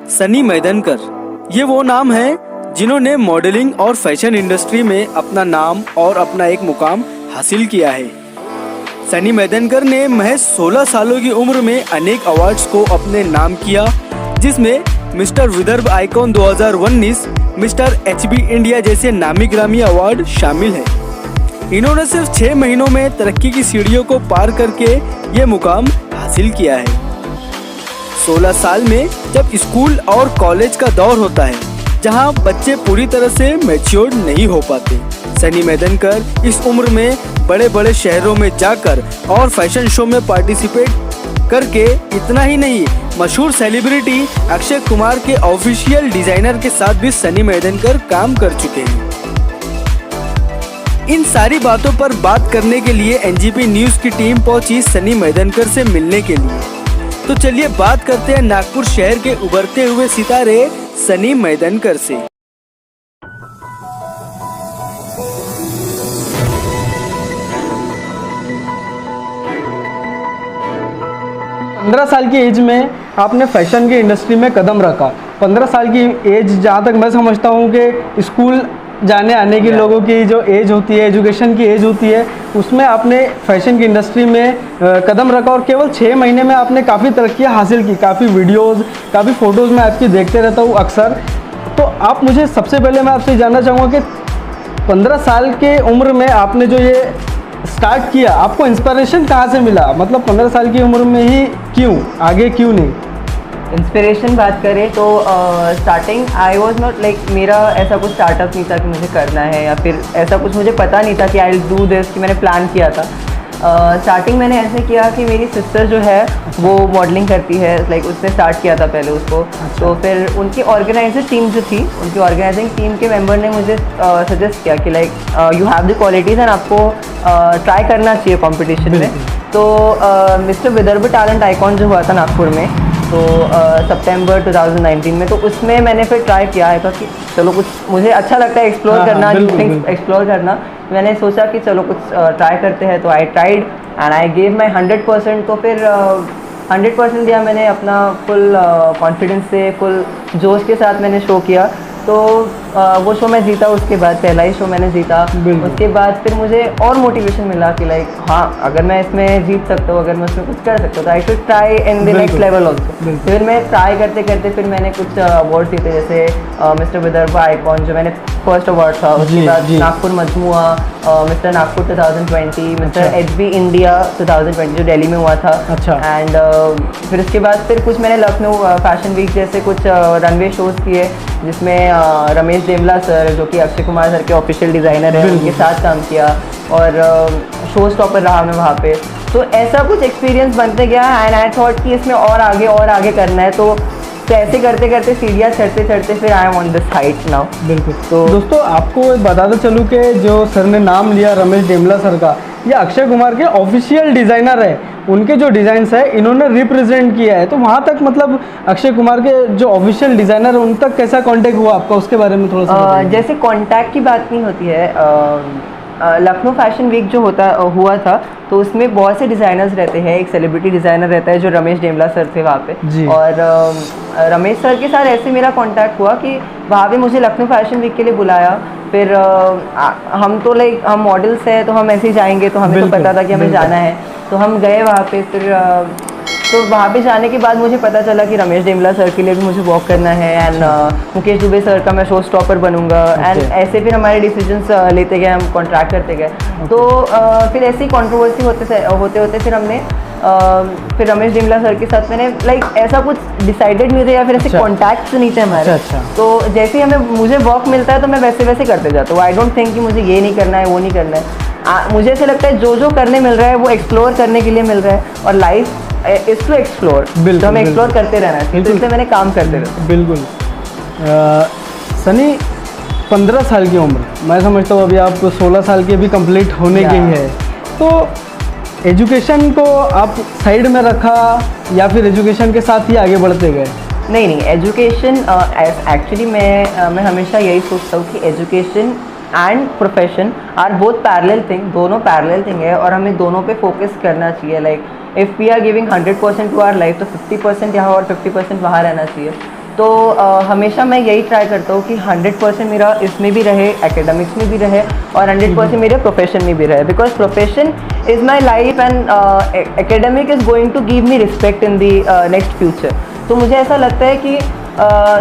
सनी मैदनकर, ये वो नाम है जिन्होंने मॉडलिंग और फैशन इंडस्ट्री में अपना नाम और अपना एक मुकाम हासिल किया है। सनी मैदनकर ने महज 16 सालों की उम्र में अनेक अवार्ड्स को अपने नाम किया, जिसमें mister Vidarbha icon 2019, mister HB India जैसे नामी ग्रामी अवार्ड शामिल हैं। इन्होंने सिर्फ 6 महीनों में तरक्की की सीढ़ियों को पार करके ये मुकाम हासिल किया है। 16 साल में जब स्कूल और कॉलेज का दौर होता है, जहां बच्चे पूरी तरह से मैच्योर्ड नहीं हो पाते, सनी मैदनकर इस उम्र में बड़े बड़े शहरों में जाकर और फैशन शो में पार्टिसिपेट करके इतना ही नहीं, मशहूर सेलिब्रिटी अक्षय कुमार के ऑफिशियल डिजाइनर के साथ भी सनी मैदनकर काम कर चुके हैं। इन सारी बातों पर बात करने के लिए एनजीपी न्यूज़ की टीम पहुंची सनी मैदनकर से मिलने के लिए। तो चलिए बात करते हैं नागपुर शहर के उभरते हुए सितारे सनी मैदनकर से। 15 साल की एज में आपने फैशन की इंडस्ट्री में कदम रखा। 15 साल की एज, जहाँ तक मैं समझता हूँ कि स्कूल जाने आने की लोगों की जो एज होती है, एजुकेशन की एज होती है, उसमें आपने फैशन की इंडस्ट्री में कदम रखा और केवल 6 महीने में आपने काफ़ी तरक्कियाँ हासिल की। काफ़ी वीडियोज़, काफ़ी फ़ोटोज़ मैं आपकी देखते रहता हूँ अक्सर। तो आप मुझे सबसे पहले मैं आपसे जानना चाहूँगा कि 15 साल के उम्र में आपने जो ये स्टार्ट किया, आपको इंस्पिरेशन कहाँ से मिला? मतलब 15 साल की उम्र में ही क्यों, आगे क्यों नहीं? इंस्पिरेशन बात करें तो starting I was not like, मेरा ऐसा कुछ स्टार्टअप नहीं था कि मुझे करना है, या फिर ऐसा कुछ मुझे पता नहीं था कि आई विल डू दिस, कि मैंने प्लान किया था। स्टार्टिंग मैंने ऐसे किया कि मेरी सिस्टर जो है वो मॉडलिंग करती है, लाइक उसने स्टार्ट किया था पहले उसको। तो फिर उनकी ऑर्गेनाइजिंग टीम जो थी, उनकी ऑर्गेनाइजिंग टीम के मेंबर ने मुझे सजेस्ट किया कि like you have the qualities and आपको ट्राई करना चाहिए कंपटीशन में। तो मिस्टर विदर्भ टैलेंट आइकॉन जो हुआ था नागपुर में, तो सितंबर 2019 में, तो उसमें मैंने फिर ट्राई किया है कि चलो कुछ, मुझे अच्छा लगता है एक्सप्लोर करना, थिंग्स एक्सप्लोर करना। मैंने सोचा कि चलो कुछ ट्राई करते हैं, तो I tried and I gave my 100%। तो फिर 100% दिया मैंने, अपना फुल कॉन्फिडेंस से, फुल जोश के साथ मैंने शो किया। तो वो शो मैं जीता, उसके बाद पहला ही शो मैंने जीता। उसके बाद फिर मुझे और मोटिवेशन मिला कि लाइक हाँ, अगर मैं इसमें जीत सकता हूँ, अगर मैं उसमें कुछ कर सकता हूँ, तो I should try in the next level also. फिर मैं ट्राई करते करते फिर मैंने कुछ अवार्ड जीते, जैसे मिस्टर विदर्भ आइकॉन जो मैंने फर्स्ट अवार्ड था, उसके बाद नागपुर मजमुआ, mister Nagpur 2020, mister HB India 2020 जो दिल्ली में हुआ था। एंड फिर उसके बाद फिर कुछ मैंने लखनऊ फैशन वीक जैसे कुछ रनवे शोज़ किए, जिसमें रमेश देमला सर जो कि अक्षय कुमार सर के ऑफिशियल डिज़ाइनर हैं, उनके साथ काम किया और शो स्टॉपर रहा मैं वहाँ पे। तो ऐसा कुछ एक्सपीरियंस बनते गया एंड आई थॉट कि इसमें और आगे करना है। तो ऐसे करते करते सीढ़ियाँ चढ़ते फिर I am on this height now. बिल्कुल। तो दोस्तों आपको बताते चलूँ कि जो सर ने नाम लिया रमेश देमला सर का, ये अक्षय कुमार के ऑफिशियल डिज़ाइनर है। उनके जो डिज़ाइंस है इन्होंने रिप्रेजेंट किया है। तो वहाँ तक मतलब अक्षय कुमार के जो ऑफिशियल डिज़ाइनर है उन तक कैसा कांटेक्ट हुआ आपका, उसके बारे में थोड़ा सा जैसे कांटेक्ट की बात नहीं होती है। लखनऊ फैशन वीक जो हुआ था, तो उसमें बहुत से डिज़ाइनर्स रहते हैं। एक सेलिब्रिटी डिज़ाइनर रहता है जो रमेश देमला सर थे वहाँ पे, और रमेश सर के साथ ऐसे मेरा कांटेक्ट हुआ कि वहाँ पे मुझे लखनऊ फैशन वीक के लिए बुलाया। फिर हम तो लाइक हम मॉडल्स हैं, तो हम ऐसे ही जाएंगे, तो हमें तो पता था कि हमें जाना है, तो हम गए वहाँ पे। फिर तो वहाँ पे जाने के बाद मुझे पता चला कि रमेश देमला सर के लिए भी मुझे वॉक करना है एंड मुकेश दुबे सर का मैं शो स्टॉपर बनूंगा। एंड ऐसे फिर हमारे डिसीजंस लेते गए, हम कॉन्ट्रैक्ट करते गए। तो फिर ऐसी कंट्रोवर्सी होते फिर हमने फिर रमेश देमला सर के साथ मैंने लाइक ऐसा कुछ डिसाइडेड नहीं थे, या फिर ऐसे कॉन्टैक्ट्स नहीं थे हमारे। तो जैसे ही मुझे वर्क मिलता है तो मैं वैसे करते जाता हूँ। आई डोंट थिंक कि मुझे ये नहीं करना है, वो नहीं करना है। मुझे ऐसा लगता है जो करने मिल रहा है वो एक्सप्लोर करने के लिए मिल रहा है, और लाइफ इज टू एक्सप्लोर, तो हमें एक्सप्लोर करते रहना चाहिए। तो इसलिए मैंने काम करते रहना। बिल्कुल। सनी 15 साल की उम्र, मैं समझता हूँ अभी आप 16 साल के भी कंप्लीट होने के ही है, तो एजुकेशन को आप साइड में रखा या फिर एजुकेशन के साथ ही आगे बढ़ते गए? नहीं, एजुकेशन एक्चुअली मैं हमेशा यही सोचता हूँ कि education and profession are both parallel thing, दोनों पैरेलल थिंग है, और हमें दोनों पे फोकस करना चाहिए। Like if we are giving 100% to our life, तो 50% यहाँ और 50% वहाँ रहना चाहिए। तो हमेशा मैं यही ट्राई करता हूँ कि 100% मेरा इसमें भी रहे, एकेडमिक्स में भी रहे और 100% मेरे प्रोफेशन में भी रहे, because profession is my life and academic is going to give me respect in the next future. तो मुझे ऐसा लगता है कि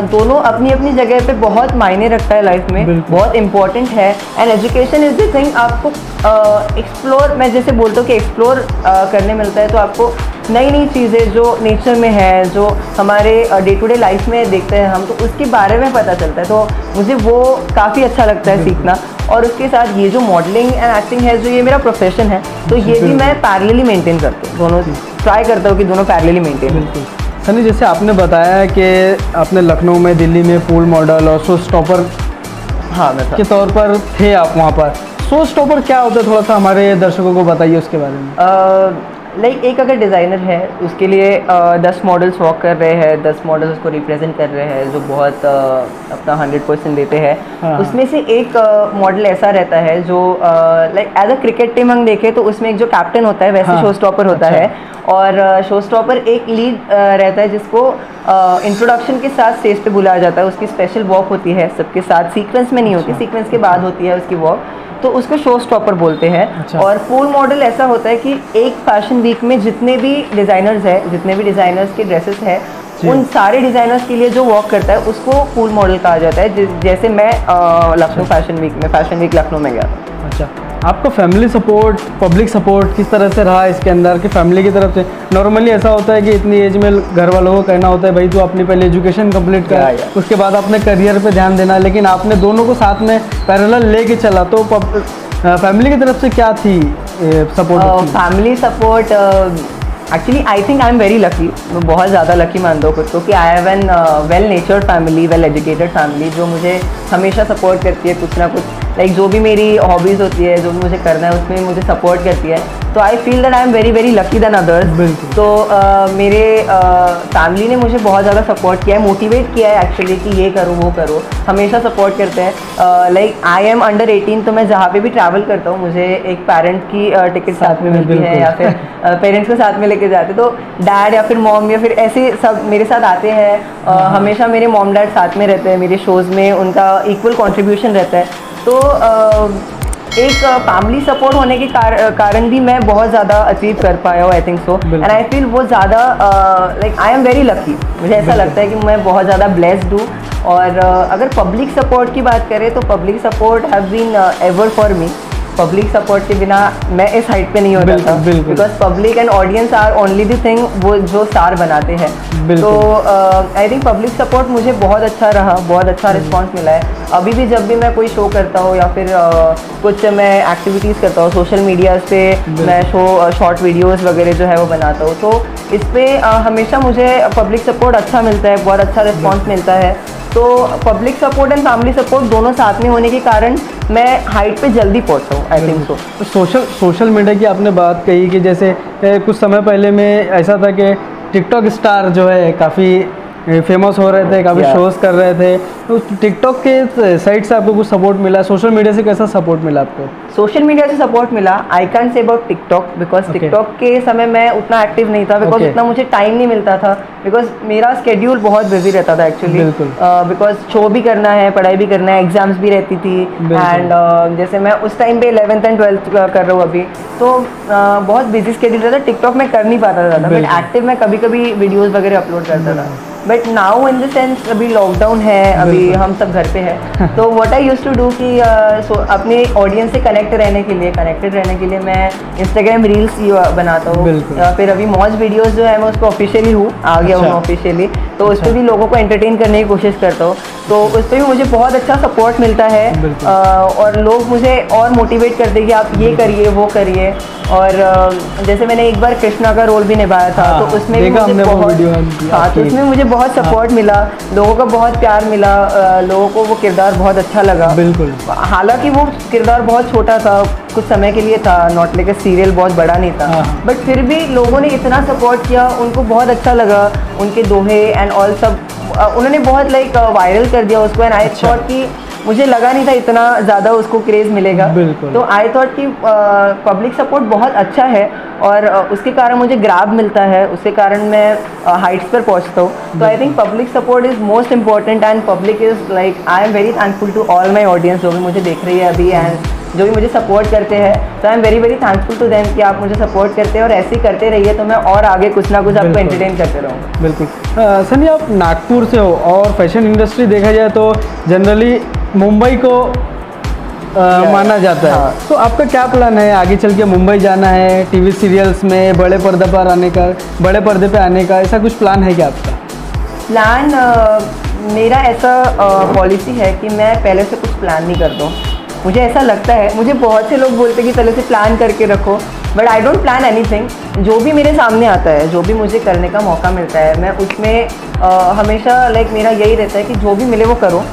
दोनों अपनी अपनी जगह पे बहुत मायने रखता है लाइफ में, बहुत इंपॉर्टेंट है। And education is the thing, आपको एक्सप्लोर, मैं जैसे बोलता हूँ कि एक्सप्लोर करने मिलता है, तो आपको नई नई चीज़ें जो नेचर में है, जो हमारे डे टू डे लाइफ में देखते हैं हम, तो उसके बारे में पता चलता है। तो मुझे वो काफ़ी अच्छा लगता है सीखना। और उसके साथ ये जो मॉडलिंग एंड एक्टिंग है, जो ये मेरा प्रोफेशन है, तो ये भी मैं पैरेलली मेंटेन करती हूँ, दोनों ट्राई करता हूँ कि दोनों पैरेलली मेंटेन। सनी, जैसे आपने बताया कि आपने लखनऊ में, दिल्ली में पूल मॉडल और शो स्टॉपर हाँ मैं के तौर पर थे आप वहाँ पर। शो स्टॉपर क्या होता है, थोड़ा सा हमारे दर्शकों को बताइए उसके बारे में। लाइक एक अगर डिज़ाइनर है, उसके लिए 10 मॉडल्स वॉक कर रहे हैं, 10 मॉडल्स उसको रिप्रेजेंट कर रहे हैं, जो बहुत अपना 100% देते हैं। हाँ। उसमें से एक मॉडल ऐसा रहता है जो like as a cricket team हम देखें तो उसमें एक जो कैप्टन होता है, वैसे हाँ। शो स्टॉपर होता अच्छा। है। और शो स्टॉपर एक लीड रहता है जिसको इंट्रोडक्शन के साथ स्टेज पे बुलाया जाता है। उसकी स्पेशल वॉक होती है, सबके साथ सीक्वेंस में नहीं होती, सीक्वेंस के बाद होती है उसकी वॉक, तो उसको शो स्टॉपर बोलते हैं। अच्छा। और पूल मॉडल ऐसा होता है कि एक फैशन वीक में जितने भी डिज़ाइनर्स हैं, जितने भी डिज़ाइनर्स के ड्रेसेस हैं, उन सारे डिज़ाइनर्स के लिए जो वॉक करता है उसको पूल मॉडल कहा जाता है। जैसे मैं लखनऊ फैशन वीक लखनऊ में गया था। अच्छा, आपका फैमिली सपोर्ट, पब्लिक सपोर्ट किस तरह से रहा इसके अंदर कि फैमिली की तरफ से? नॉर्मली ऐसा होता है कि इतनी एज में घर वालों को कहना होता है भाई तू अपनी पहले एजुकेशन कंप्लीट कर, उसके बाद अपने करियर पे ध्यान देना, लेकिन आपने दोनों को साथ में पैरेलल लेके चला, तो फैमिली की तरफ से क्या थी support? Family support actually I think I am very lucky. मैं बहुत ज़्यादा लकी मानता हूँ खुद को कि I have an well नेचर्ड family, well educated family, जो मुझे हमेशा सपोर्ट करती है कुछ ना कुछ। लाइक जो भी मेरी हॉबीज़ होती है, जो भी मुझे करना है, उसमें मुझे सपोर्ट करती है। तो I feel that I am very very lucky than others. तो मेरे फैमिली ने मुझे बहुत ज़्यादा सपोर्ट किया है, मोटिवेट किया है एक्चुअली कि ये करो वो करो, हमेशा सपोर्ट करते हैं। लाइक आई एम अंडर 18, तो मैं जहाँ पे भी ट्रैवल करता हूँ मुझे एक पेरेंट की टिकट साथ में मिलती है, या फिर पेरेंट्स को साथ में लेके जाते, तो डैड या फिर मॉम या फिर ऐसे सब मेरे साथ आते हैं। हमेशा मेरे मॉम डैड साथ में रहते हैं, मेरे शोज़ में उनका इक्वल कंट्रीब्यूशन रहता है। तो एक फैमिली सपोर्ट होने के कारण भी मैं बहुत ज़्यादा अचीव कर पाया हूँ, I think so. And I feel वो ज़्यादा like I am very lucky. मुझे ऐसा लगता है कि मैं बहुत ज़्यादा ब्लेस्ड हूँ। और अगर पब्लिक सपोर्ट की बात करें तो public support have been ever for me. Public support के बिना मैं इस हाइट पे नहीं होता था, because public and audience are only the thing वो जो स्टार बनाते हैं। तो आई थिंक पब्लिक सपोर्ट मुझे बहुत अच्छा रहा, बहुत अच्छा रिस्पांस मिला है। अभी भी जब भी मैं कोई शो करता हूँ या फिर कुछ मैं एक्टिविटीज़ करता हूँ सोशल मीडिया पे, मैं शॉर्ट वीडियोस वगैरह जो है वो बनाता हूँ, तो इस पर हमेशा मुझे पब्लिक सपोर्ट अच्छा मिलता है, बहुत अच्छा रिस्पॉन्स मिलता है। तो public support and family support दोनों साथ में होने के कारण मैं हाइट पे जल्दी पहुंचा हूँ, I think so. Social media की आपने बात कही कि जैसे कुछ समय पहले में ऐसा था कि टिकटॉक स्टार जो है काफ़ी फेमस हो रहे थे, काफ़ी शोज़ कर रहे थे, तो टिकटॉक के साइड से आपको कुछ सपोर्ट मिला? सोशल मीडिया से कैसा सपोर्ट मिला आपको? सोशल मीडिया से सपोर्ट मिला, I can say about TikTok, because TikTok के समय मैं उतना एक्टिव नहीं था, बिकॉज उतना मुझे टाइम नहीं मिलता था, बिकॉज मेरा स्केड्यूल बहुत बिजी रहता था एक्चुअली, बिकॉज शो भी करना है, पढ़ाई भी करना है, एग्जाम्स भी रहती थी। एंड जैसे मैं उस टाइम पे 11th and 12th कर रहा हूँ अभी, तो बहुत बिजी स्केड्यूल रहता, टिकटॉक में कर नहीं पाता था, बट एक्टिव मैं कभी कभी वीडियोज़ वगैरह अपलोड करता था। But now in the sense अभी लॉकडाउन है, अभी हम सब घर पे हैं, तो what I used to do कि अपने ऑडियंस से कनेक्टेड रहने के लिए मैं इंस्टाग्राम रील्स बनाता हूँ, या फिर अभी मौज वीडियोस जो है मैं उसको ऑफिशियली आ गया हूँ ऑफिशियली, तो उस पर भी लोगों को एंटरटेन करने की कोशिश करता हूँ, तो उस पर भी मुझे बहुत अच्छा सपोर्ट मिलता है। और लोग मुझे और मोटिवेट करते हैं कि आप ये करिए वो करिए। और जैसे मैंने एक बार कृष्णा का रोल भी निभाया था, तो उसमें भी मुझे तो उसमें मुझे बहुत सपोर्ट मिला, लोगों का बहुत प्यार मिला, लोगों को वो किरदार बहुत अच्छा लगा। बिल्कुल, हालांकि वो किरदार बहुत छोटा था, कुछ समय के लिए था, नॉट लाइक अ सीरियल बहुत बड़ा नहीं था, बट फिर भी लोगों ने इतना सपोर्ट किया, उनको बहुत अच्छा लगा, उनके दोहे एंड ऑल सब उन्होंने बहुत लाइक वायरल कर दिया उसको। एंड आई थॉट कि मुझे लगा नहीं था इतना ज़्यादा उसको क्रेज़ मिलेगा। बिल्कुल। तो आई थॉट कि पब्लिक सपोर्ट बहुत अच्छा है और उसके कारण मुझे ग्राब मिलता है, उसके कारण मैं हाइट्स पर पहुंचता हूँ। तो I think public support is most important and public is like I am very thankful to all my audience जो भी मुझे देख रही है अभी एंड जो भी मुझे सपोर्ट करते हैं। तो I am very very thankful to them कि आप मुझे सपोर्ट करते हैं और ऐसे ही करते रहिए तो मैं और आगे कुछ ना कुछ आपको बिल्कुल। एंटरटेन करते रहूँगा। बिल्कुल। सनी, आप नागपुर से हो और फैशन इंडस्ट्री देखा जाए तो जनरली मुंबई को माना जाता है। हाँ। तो आपका क्या प्लान है आगे चल के? मुंबई जाना है, टीवी सीरियल्स में बड़े पर्दे पर आने का, बड़े पर्दे पे आने का, ऐसा कुछ प्लान है क्या आपका? प्लान मेरा ऐसा पॉलिसी है कि मैं पहले से कुछ प्लान नहीं करता हूँ। मुझे ऐसा लगता है, मुझे बहुत से लोग बोलते हैं कि पहले से प्लान करके रखो, but I don't plan anything. जो भी मेरे सामने आता है, जो भी मुझे करने का मौका मिलता है, मैं उसमें हमेशा लाइक मेरा यही रहता है कि जो भी मिले वो करो।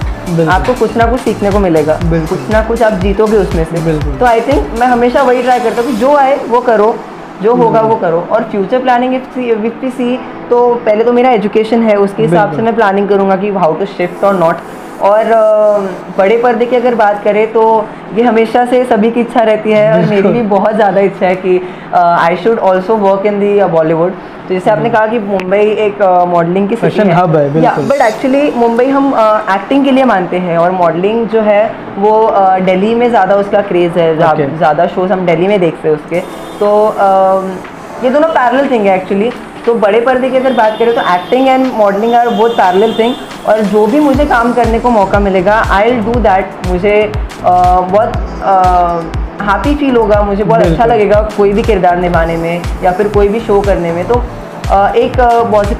आपको कुछ ना कुछ सीखने को मिलेगा, कुछ ना कुछ आप जीतोगे उसमें से। तो आई थिंक मैं हमेशा वही ट्राई करता हूँ कि जो आए वो करो, जो होगा वो करो। और फ्यूचर प्लानिंग विथ सी, तो पहले तो मेरा एजुकेशन है, उसके हिसाब से मैं प्लानिंग करूँगा कि हाउ टू शिफ्ट और नॉट। और बड़े पर्दे की अगर बात करें तो ये हमेशा से सभी की इच्छा रहती है और मेरी भी बहुत ज़्यादा इच्छा है कि I should also work in the Bollywood. तो जैसे आपने कहा कि मुंबई एक मॉडलिंग की फैशन हब है, बिल्कुल। बट एक्चुअली मुंबई हम एक्टिंग के लिए मानते हैं और मॉडलिंग जो है वो दिल्ली में ज़्यादा उसका क्रेज़ है। ज़्यादा शोज हम दिल्ली में देखते हैं उसके। तो ये दोनों पैरेलल थिंग है एक्चुअली। तो बड़े पर्दे की अगर बात करें तो acting and modelling are both parallel thing. और जो भी मुझे काम करने को मौका मिलेगा आई विल डू दैट। मुझे बहुत हैप्पी फील होगा, मुझे बहुत अच्छा लगेगा कोई भी किरदार निभाने में या फिर कोई भी शो करने में। तो एक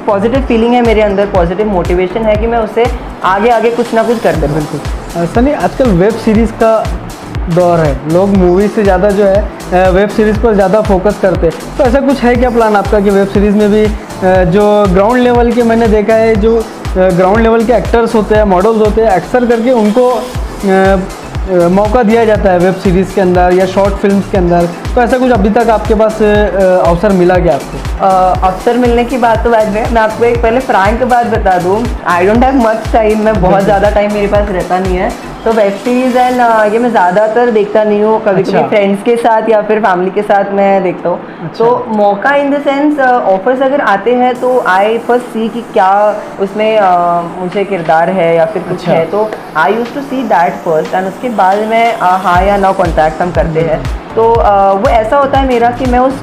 पॉजिटिव फीलिंग है मेरे अंदर, पॉजिटिव मोटिवेशन है कि मैं उससे आगे आगे कुछ ना कुछ करते रहूँ। बिल्कुल। सनी, आजकल वेब सीरीज़ का दौर है, लोग मूवी से ज़्यादा जो है वेब सीरीज़ पर ज़्यादा फोकस करते हैं। तो ऐसा कुछ है क्या प्लान आपका कि वेब सीरीज़ में भी जो ग्राउंड लेवल के, मैंने देखा है जो ग्राउंड लेवल के एक्टर्स होते हैं, मॉडल्स होते हैं, अक्सर करके उनको मौका दिया जाता है वेब सीरीज़ के अंदर या शॉर्ट फिल्म्स के अंदर। तो ऐसा कुछ अभी तक आपके पास अवसर मिला क्या आपको? अवसर मिलने की बात तो बाद में, मैं आपको एक पहले फ्रैंक बात बता दूँ। आई डोंट हैव मच टाइम, मैं बहुत ज़्यादा टाइम मेरे पास रहता नहीं है। तो वेब सीरीज़ एंड ये मैं ज़्यादातर देखता नहीं हूँ, कभी कभी फ्रेंड्स के साथ या फिर फैमिली के साथ मैं देखता हूँ। तो मौका इन द सेंस ऑफर्स अगर आते हैं तो आई फर्स्ट सी कि क्या उसमें मुझे किरदार है या फिर कुछ है। तो I use to see that first and उसके बाद में हाँ या ना कॉन्टैक्ट हम करते हैं। तो वो ऐसा होता है मेरा कि मैं उस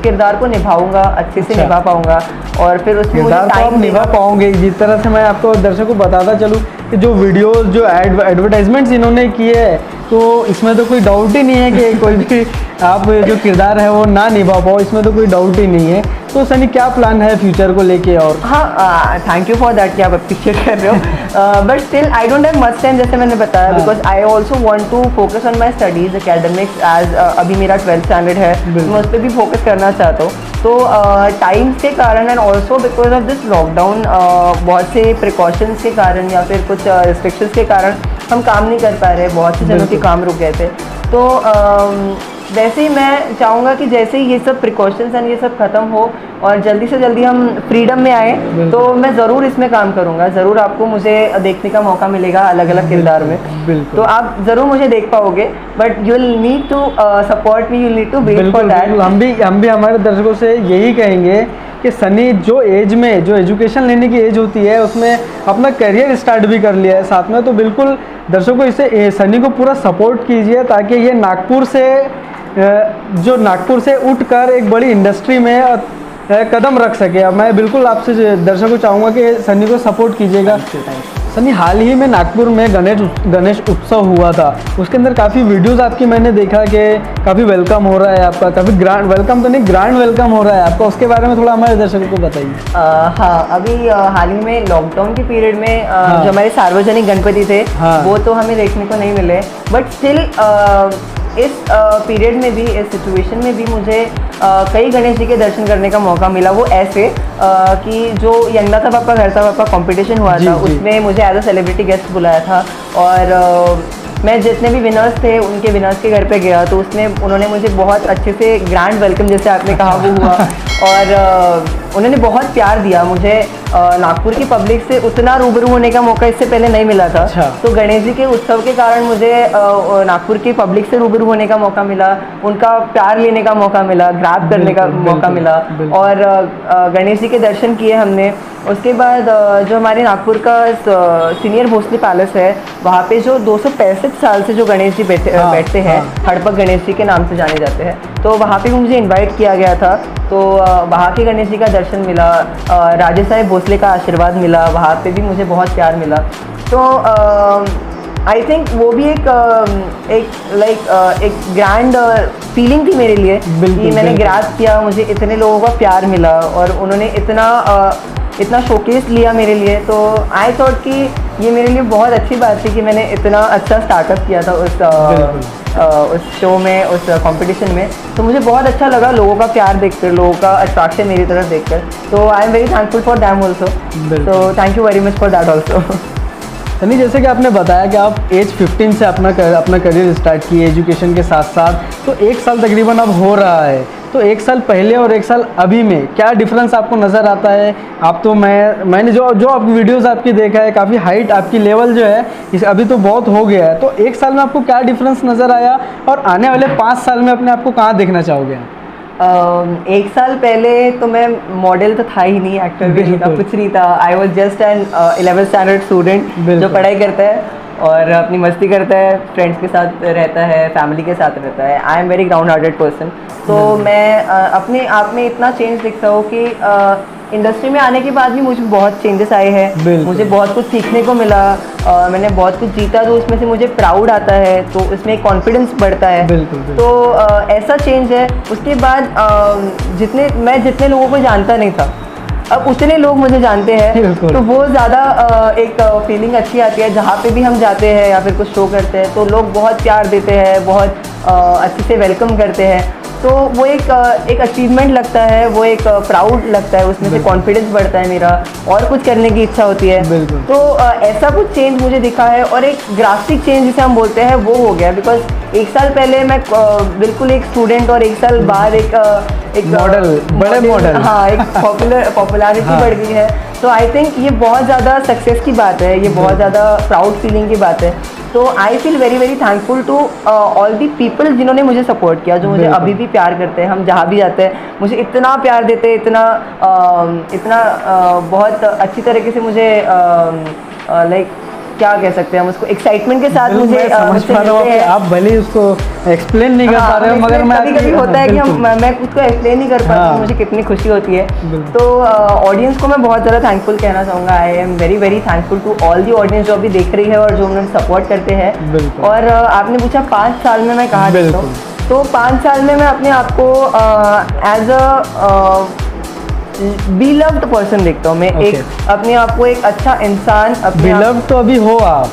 किरदार को निभाऊंगा, अच्छे से निभा पाऊंगा और फिर उसमें मुझे टाइम निभा पाऊंगे। जिस तरह से मैं आपको दर्शकों को बताता चलूँ कि जो वीडियोस, जो एडवर्टाइजमेंट्स इन्होंने किए हैं, तो इसमें तो कोई डाउट ही नहीं है कि कोई भी आप जो किरदार है वो ना निभा पाओ, इसमें तो कोई डाउट ही नहीं है। तो सनी, क्या प्लान है फ्यूचर को लेके? और हाँ, थैंक यू फॉर दैट कि आप अप्रिशिएट कर रहे हो। But still I don't have much time, जैसे मैंने बताया, because I also want to focus on my studies academics. As अभी मेरा 12th स्टैंडर्ड है, मैं उस पर भी फोकस करना चाहता हूँ। तो टाइम्स के कारण and also because of this lockdown, बहुत से प्रिकॉशंस के कारण या फिर कुछ रिस्ट्रिक्शंस के कारण हम काम नहीं कर पा रहे, बहुत से जनों के काम रुक गए थे। तो वैसे ही मैं चाहूँगा कि जैसे ही ये सब प्रिकॉशंस एंड ये सब ख़त्म हो और जल्दी से जल्दी हम फ्रीडम में आए, तो मैं ज़रूर इसमें काम करूँगा। ज़रूर आपको मुझे देखने का मौका मिलेगा अलग अलग किरदार में। तो आप ज़रूर मुझे देख पाओगे, but you will need to support me, you need to wait for that. हम भी हमारे दर्शकों से यही कहेंगे कि सनी जो एज में, जो एजुकेशन लेने की एज होती है, उसमें अपना करियर स्टार्ट भी कर लिया है साथ में। तो बिल्कुल दर्शकों इसे सनी को पूरा सपोर्ट कीजिए ताकि ये नागपुर से उठकर एक बड़ी इंडस्ट्री में कदम रख सके। मैं बिल्कुल आपसे दर्शकों चाहूँगा कि सनी को सपोर्ट कीजिएगा। सनी, हाल ही में नागपुर में गणेश उत्सव हुआ था, उसके अंदर काफ़ी वीडियोस आपकी मैंने देखा कि काफ़ी वेलकम हो रहा है आपका, काफ़ी ग्रांड वेलकम तो नहीं, ग्रांड वेलकम हो रहा है आपका। उसके बारे में थोड़ा हमारे दर्शकों को बताइए। हाँ, अभी हाल ही में लॉकडाउन के पीरियड में जो हमारे सार्वजनिक गणपति थे, वो तो हमें देखने को नहीं मिले, बट स्टिल इस पीरियड में भी, इस सिचुएशन में भी मुझे कई गणेश जी के दर्शन करने का मौका मिला। वो ऐसे कि जो यंगनाथा पापा घरता पापा कंपटीशन हुआ था, उसमें मुझे एज अ सेलिब्रिटी गेस्ट बुलाया था और मैं जितने भी विनर्स थे उनके विनर्स के घर पे गया, तो उसमें उन्होंने मुझे बहुत अच्छे से ग्रैंड वेलकम, जैसे आपने कहा, वो हुआ। और उन्होंने बहुत प्यार दिया मुझे। नागपुर की पब्लिक से उतना रूबरू होने का मौका इससे पहले नहीं मिला था। अच्छा। तो गणेश जी के उत्सव के कारण मुझे नागपुर की पब्लिक से रूबरू होने का मौका मिला, उनका प्यार लेने का मौका मिला, ग्रैब करने का मौका मिला और गणेश जी के दर्शन किए हमने। उसके बाद जो हमारे नागपुर का सीनियर भोसले पैलेस है, वहाँ पे जो 265 साल से जो गणेश जी बैठते हैं, हड़पक गणेश जी के नाम से जाने जाते हैं, तो वहाँ पे भी मुझे इनवाइट किया गया था। तो वहाँ के गणेश जी का दर्शन मिला, राजे साहब भोसले का आशीर्वाद मिला, वहाँ पे भी मुझे बहुत प्यार मिला। तो आई थिंक वो भी एक ग्रैंड फीलिंग थी मेरे लिए कि मैंने ग्रास्प किया, मुझे इतने लोगों का प्यार मिला और उन्होंने इतना शोकेस लिया मेरे लिए। तो आई थॉट कि ये मेरे लिए बहुत अच्छी बात थी कि मैंने इतना अच्छा स्टार्टअप किया था उस शो में, उस कंपटीशन में। तो मुझे बहुत अच्छा लगा लोगों का प्यार देखकर, लोगों का अट्रैक्शन मेरी तरफ देखकर। तो I am very thankful for them also. तो thank you very much for that also. Sunny, जैसे कि आपने बताया कि आप एज 15 से अपना करियर स्टार्ट किए एजुकेशन के साथ साथ, तो 1 साल तकरीबन अब हो रहा है। तो 1 साल पहले और 1 साल अभी में क्या डिफरेंस आपको नज़र आता है? आप तो मैंने जो आपकी वीडियोस आपकी देखा है, काफ़ी हाइट आपकी लेवल जो है इस अभी तो बहुत हो गया है। तो 1 साल में आपको क्या डिफरेंस नज़र आया और आने वाले 5 साल में अपने आपको कहाँ देखना चाहोगे? 1 साल पहले तो मैं मॉडल तो था ही नहीं, एक्टर भी नहीं था, कुछ नहीं था। I was just an 11th standard student जो पढ़ाई करता है और अपनी मस्ती करता है, फ्रेंड्स के साथ रहता है, फैमिली के साथ रहता है। आई am very ground hearted person. तो मैं अपने आप में इतना चेंज दिखता हूँ कि इंडस्ट्री में आने के बाद भी मुझे बहुत चेंजेस आए हैं, मुझे बहुत कुछ सीखने को मिला, मैंने बहुत कुछ जीता, तो उसमें से मुझे प्राउड आता है, तो उसमें एक कॉन्फिडेंस बढ़ता है। तो ऐसा चेंज है। उसके बाद जितने लोगों को जानता नहीं था, अब उतने लोग मुझे जानते हैं, तो वो ज़्यादा एक फीलिंग अच्छी आती है। जहाँ पे भी हम जाते हैं या फिर कुछ शो करते हैं तो लोग बहुत प्यार देते हैं, बहुत अच्छे से वेलकम करते हैं। तो वो एक अचीवमेंट लगता है, वो एक प्राउड लगता है, उसमें से कॉन्फिडेंस बढ़ता है मेरा और कुछ करने की इच्छा होती है। तो ऐसा कुछ चेंज मुझे दिखा है और एक ग्राफिक चेंज जिसे हम बोलते हैं वो हो गया। बिकॉज 1 साल पहले मैं बिल्कुल एक स्टूडेंट और 1 साल बाद एक मॉडल, हाँ, एक पॉपुलैरिटी बढ़ गई है। तो आई थिंक ये बहुत ज़्यादा सक्सेस की बात है, ये बहुत ज़्यादा प्राउड फीलिंग की बात है। तो I feel very very thankful to all the people जिन्होंने मुझे सपोर्ट किया, जो मुझे अभी भी प्यार करते हैं। हम जहाँ भी जाते हैं मुझे इतना प्यार देते हैं, इतना बहुत अच्छी तरीके से मुझे लाइक क्या कह सकते हैं हम उसको, एक्साइटमेंट के साथ मुझे समझ पा रहा हूँ। आप भले उसको एक्सप्लेन नहीं कर पा रहे हो, मगर मैं कभी होता है कि मैं खुद को एक्सप्लेन नहीं कर पाती, मुझे कितनी खुशी होती है। तो ऑडियंस को मैं बहुत ज़्यादा थैंकफुल कहना चाहूँगा। I am very very thankful to all the audience जो अभी देख रही है और जो मुझे सपोर्ट करते हैं। और आपने पूछा 5 साल में मैं कहाँ देखता हूँ, तो 5 साल में मैं अपने आप को एज अ बिलव्ड पर्सन देखता हूँ। मैं एक अपने आप को एक अच्छा इंसान, बिलव्ड तो अभी हो आप,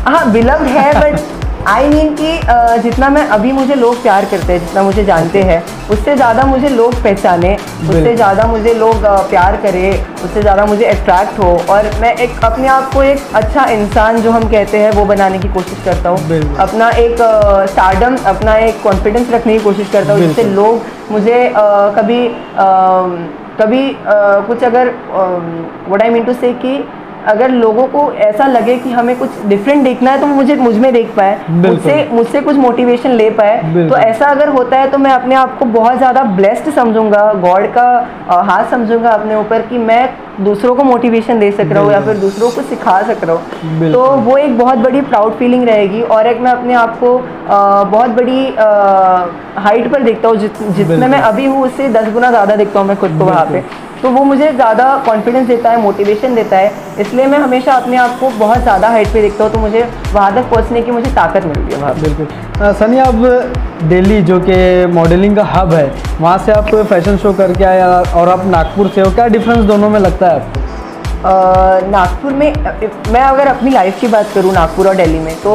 हाँ बिलव्ड है, बट आई मीन कि जितना मैं अभी मुझे लोग प्यार करते हैं, जितना मुझे जानते हैं, उससे ज़्यादा मुझे लोग पहचाने, उससे ज़्यादा मुझे लोग प्यार करें, उससे ज़्यादा मुझे अट्रैक्ट हो और मैं एक अपने आप को एक अच्छा इंसान जो हम कहते हैं वो बनाने की कोशिश करता हूँ। अपना एक स्टारडम, अपना एक कॉन्फिडेंस रखने की कोशिश करता हूँ, जिससे लोग मुझे कभी कुछ अगर व्हाट आई मीन टू से कि अगर लोगों को ऐसा लगे कि हमें कुछ डिफरेंट देखना है तो मुझ में देख पाए, मुझसे कुछ मोटिवेशन ले पाए। तो ऐसा अगर होता है तो मैं अपने आप को बहुत ज़्यादा ब्लेस्ड समझूंगा, गॉड का हाथ समझूंगा अपने ऊपर कि मैं दूसरों को मोटिवेशन दे सक रहा हूँ या फिर दूसरों को सिखा सक रहा हूँ। तो वो एक बहुत बड़ी प्राउड फीलिंग रहेगी और एक मैं अपने आप को बहुत बड़ी हाइट पर देखता हूँ, जितने मैं अभी हूँ उससे 10 गुना ज़्यादा देखता हूँ मैं खुद को वहाँ पे। तो वो मुझे ज़्यादा कॉन्फिडेंस देता है, मोटिवेशन देता है, इसलिए मैं हमेशा अपने आप को बहुत ज़्यादा हाइट पे देखता हूँ। तो मुझे वहाँ तक पहुँचने की मुझे ताकत मिलती है वहाँ। बिल्कुल। सनी, आप दिल्ली जो कि मॉडलिंग का हब है, वहाँ से आप फैशन शो करके आए और आप नागपुर से हो, क्या डिफरेंस दोनों में लगता है आपको? नागपुर में मैं अगर अपनी लाइफ की बात करूँ नागपुर और दिल्ली में, तो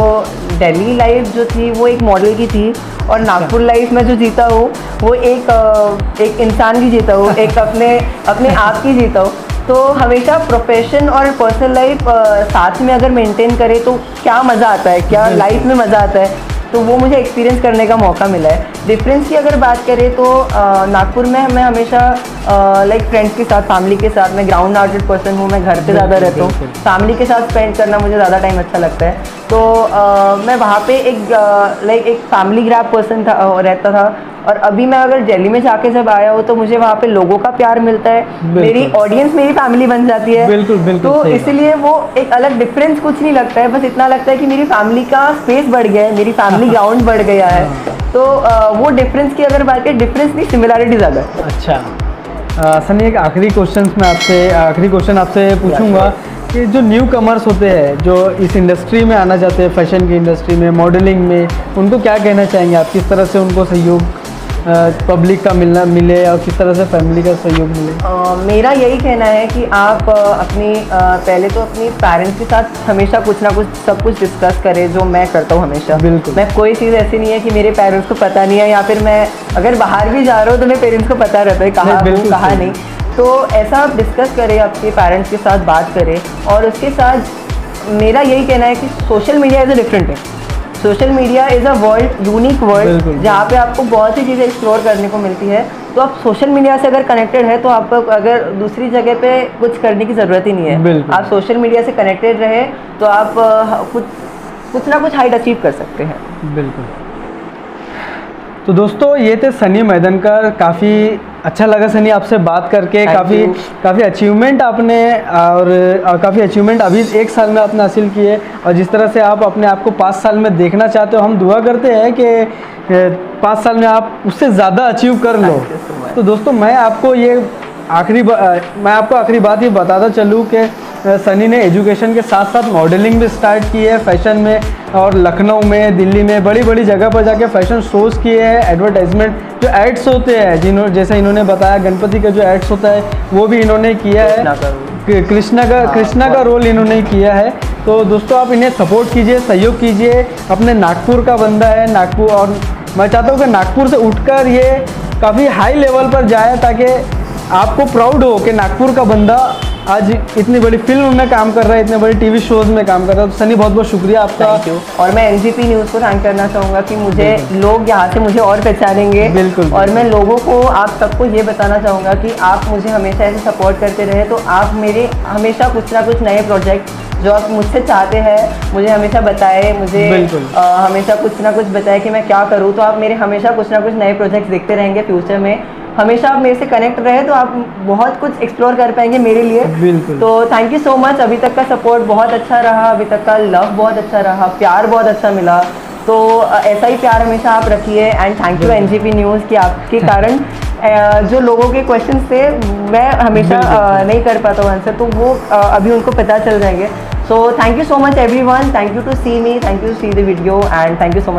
दिल्ली लाइफ जो थी वो एक मॉडल की थी और नागपुर लाइफ में जो जीता हूँ वो एक इंसान की जीता हूँ, एक अपने आप की जीता हूँ। तो हमेशा प्रोफेशन और पर्सनल लाइफ साथ में अगर मेंटेन करें तो क्या मज़ा आता है, क्या लाइफ में मज़ा आता है। तो वो मुझे एक्सपीरियंस करने का मौका मिला है। डिफरेंस की अगर बात करें तो नागपुर में मैं हमेशा लाइक फ्रेंड्स के साथ, फैमिली के साथ, मैं ग्राउंड आउटेड पर्सन हूँ, मैं घर पे ज़्यादा रहता हूँ, फैमिली के साथ स्पेंड करना मुझे ज़्यादा टाइम अच्छा लगता है। तो मैं वहाँ पे एक फैमिली ग्रैप पर्सन था, रहता था। और अभी मैं अगर दिल्ली में जाके जब आया हूँ तो मुझे वहाँ पे लोगों का प्यार मिलता है, मेरी ऑडियंस मेरी फैमिली बन जाती है। बिल्कुल बिल्कुल, तो इसलिए वो एक अलग डिफरेंस कुछ नहीं लगता है, बस इतना लगता है कि मेरी फैमिली का स्पेस बढ़ गया है, मेरी फैमिली ग्राउंड बढ़ गया है। तो वो डिफरेंस की अगर बात करें, डिफरेंस नहीं, सिमिलैरिटी ज़्यादा है। अच्छा सनी, एक आखिरी क्वेश्चन आपसे पूछूंगा कि जो न्यू कमर्स होते हैं, जो इस इंडस्ट्री में आना चाहते हैं, फैशन की इंडस्ट्री में, मॉडलिंग में, उनको क्या कहना चाहेंगे आप? किस तरह से उनको सहयोग पब्लिक का मिले और किस तरह से फैमिली का सहयोग मिले? मेरा यही कहना है कि आप पहले तो अपनी पेरेंट्स के साथ हमेशा कुछ ना कुछ सब कुछ डिस्कस करें, जो मैं करता हूँ हमेशा। बिल्कुल। मैं कोई चीज़ ऐसी नहीं है कि मेरे पेरेंट्स को पता नहीं है, या फिर मैं अगर बाहर भी जा रहा हूँ तो मेरे पेरेंट्स को पता रहता है कहाँ हूँ कहाँ नहीं। तो ऐसा आप डिस्कस करें, आपके पेरेंट्स के साथ बात करें। और उसके साथ मेरा यही कहना है कि social media is a different है। Social media is a world, unique world, जहाँ पे आपको बहुत सी चीज़ें एक्सप्लोर करने को मिलती है। तो आप सोशल मीडिया से अगर कनेक्टेड है तो आपको अगर दूसरी जगह पे कुछ करने की ज़रूरत ही नहीं है। आप सोशल मीडिया से कनेक्टेड रहे तो आप कुछ ना कुछ हाइट अचीव कर सकते हैं। बिल्कुल। तो दोस्तों, ये थे सनी मैदनकर। काफ़ी अच्छा लगा सनी आपसे बात करके। काफ़ी अचीवमेंट आपने और काफ़ी अचीवमेंट अभी 1 साल में आपने हासिल किए, और जिस तरह से आप अपने आप को 5 साल में देखना चाहते हो, हम दुआ करते हैं कि 5 साल में आप उससे ज़्यादा अचीव कर लो। तो दोस्तों, मैं आपको आखिरी बात ये बताता चलूँ कि सनी ने एजुकेशन के साथ साथ मॉडलिंग भी स्टार्ट की है फैशन में, और लखनऊ में, दिल्ली में बड़ी बड़ी जगह पर जाके फैशन शोज़ किए हैं। एडवर्टाइजमेंट जो एड्स होते हैं, जैसे इन्होंने बताया गणपति का जो एड्स होता है वो भी इन्होंने किया है। कृष्णा का रोल इन्होंने किया है। तो दोस्तों, आप इन्हें सपोर्ट कीजिए, सहयोग कीजिए। अपने नागपुर का बंदा है, नागपुर, और मैं चाहता हूँ कि नागपुर से उठकर ये काफ़ी हाई लेवल पर जाए, ताकि आपको प्राउड हो कि नागपुर का बंदा आज इतनी बड़ी फिल्म में काम कर रहा है, इतने बड़े टीवी शोज में काम कर रहा है। तो सनी, बहुत बहुत शुक्रिया आपका। Thank you. और मैं एनजीपी न्यूज़ को थैंक करना चाहूँगा कि मुझे लोग यहाँ से मुझे और पहचानेंगे। बिल्कुल। और मैं लोगों को, आप सबको ये बताना चाहूँगा कि आप मुझे हमेशा ऐसे सपोर्ट करते रहे, तो आप मेरे हमेशा कुछ ना कुछ नए प्रोजेक्ट जो आप मुझसे चाहते हैं मुझे हमेशा बताएं, मुझे हमेशा कुछ ना कुछ बताएं कि मैं क्या करूँ। तो आप मेरे हमेशा कुछ ना कुछ नए प्रोजेक्ट्स देखते रहेंगे फ्यूचर में। हमेशा आप मेरे से कनेक्ट रहे तो आप बहुत कुछ एक्सप्लोर कर पाएंगे मेरे लिए। बिल्कुल। तो थैंक यू सो मच। अभी तक का सपोर्ट बहुत अच्छा रहा, अभी तक का लव बहुत अच्छा रहा, प्यार बहुत अच्छा मिला। तो ऐसा ही प्यार हमेशा आप रखिए। And thank you NGP news कि आपके कारण जो लोगों के क्वेश्चंस थे मैं हमेशा नहीं कर पाता हूँ आंसर, तो वो अभी उनको पता चल जाएंगे। So thank you so much everyone, thank you to see me, thank you to see the video, and thank you so much.